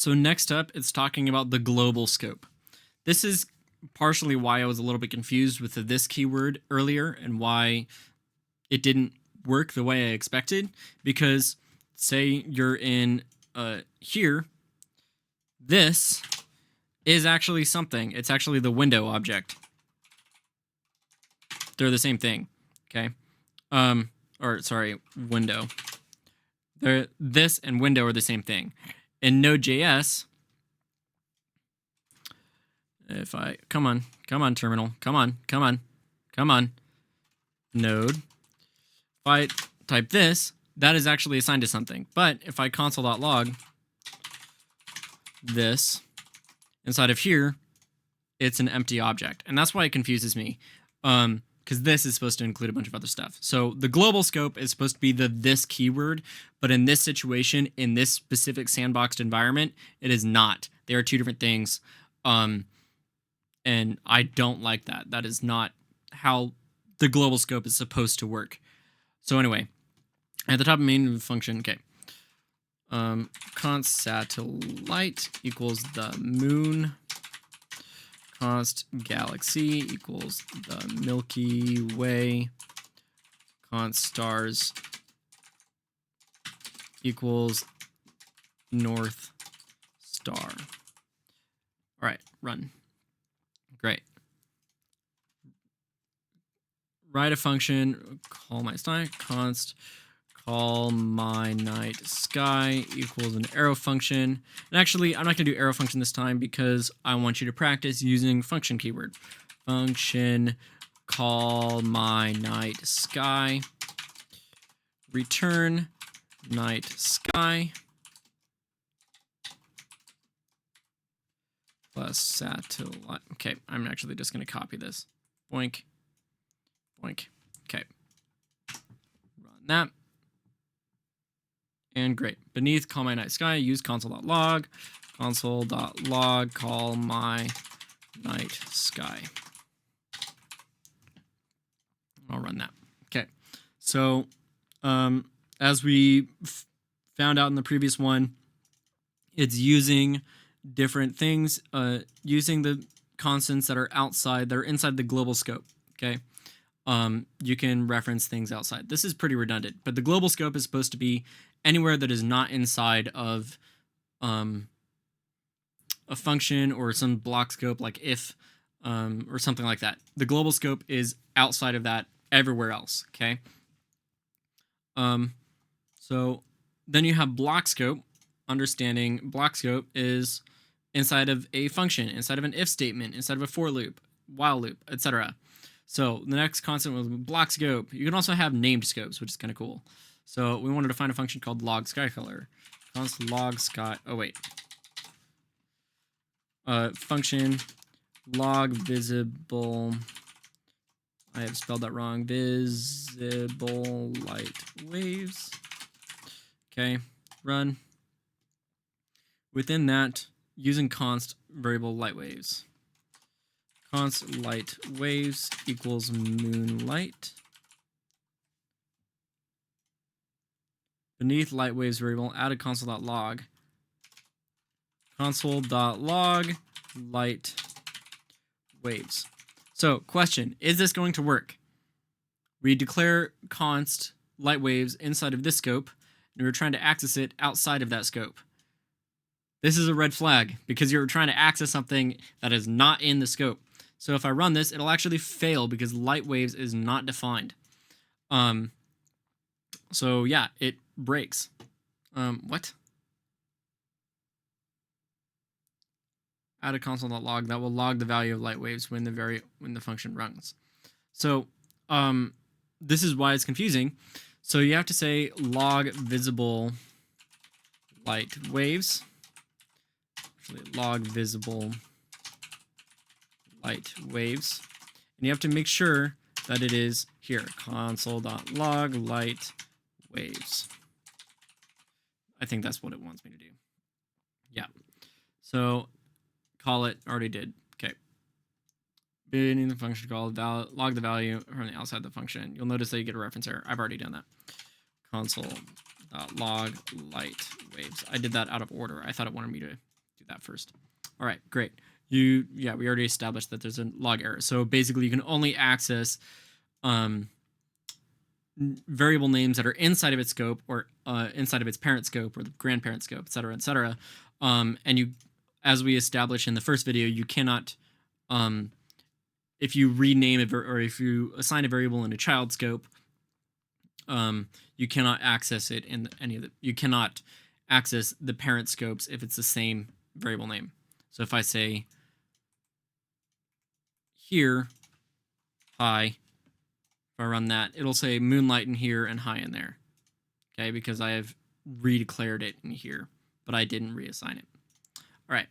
So next up, it's talking about the global scope. This is partially why I was a little bit confused with this keyword earlier and why it didn't work the way I expected. Because say you're in here, this is actually something. It's actually the window object. They're the same thing, okay? Or sorry, window. This and window are the same thing. In Node.js, if I come on terminal, come on, Node. If I type this, that is actually assigned to something. But if I console.log this inside of here, it's an empty object, and that's why it confuses me. Because this is supposed to include a bunch of other stuff. So the global scope is supposed to be the this keyword, but in this situation, in this specific sandboxed environment, it is not. They are two different things, and I don't like that. That is not how the global scope is supposed to work. So anyway, at the top of main function, okay, const satellite equals the moon. Const galaxy equals the Milky Way. Const stars equals North Star. All right, run. Great. Write a function, call my sky, const call my night sky equals an arrow function. And actually, I'm not going to do arrow function this time because I want you to practice using function keyword. Function call my night sky. Return night sky plus satellite. Okay, I'm actually just going to copy this. Boink. Boink. Okay. Run that. And great. Beneath call my night sky, use console.log. Console.log call my night sky. I'll run that. Okay. So as we found out in the previous one, it's using different things, using the constants that are outside, that are inside the global scope. Okay. You can reference things outside. This is pretty redundant, but the global scope is supposed to be anywhere that is not inside of a function or some block scope, like if or something like that. The global scope is outside of that everywhere else, okay? So then you have block scope. Understanding block scope is inside of a function, inside of an if statement, inside of a for loop, while loop, etc. So the next concept was block scope. You can also have named scopes, which is kind of cool. So we wanted to find a function called log sky color. Const log sky. Oh wait. Function log visible. I have spelled that wrong. Visible light waves. Okay. Run. Within that, using const variable light waves. Const light waves equals moonlight. Beneath light waves variable, add a console.log. Console.log light waves. So, question, is this going to work? We declare const light waves inside of this scope, and we're trying to access it outside of that scope. This is a red flag because you're trying to access something that is not in the scope. So if I run this, it'll actually fail because light waves is not defined. So yeah, it breaks. What? Add a console.log that will log the value of light waves when the function runs. So this is why it's confusing. So you have to say log visible light waves. Actually, log visible light waves, and you have to make sure that it is here, console.log light waves. I think that's what it wants me to do. Yeah. So call it, already did. Okay. Beginning the function call, log the value from the outside the function. You'll notice that you get a reference error. I've already done that. Console.log light waves. I did that out of order. I thought it wanted me to that first. All right, great. We already established that there's a log error. So basically you can only access variable names that are inside of its scope or inside of its parent scope or the grandparent scope, et cetera, et cetera. And you, as we established in the first video, you cannot, if you rename it or if you assign a variable in a child scope, you cannot access it in any of the, you cannot access the parent scopes if it's the same variable name. So if I say here, hi, if I run that, it'll say moonlight in here and hi in there. Okay, because I have redeclared it in here, but I didn't reassign it. All right.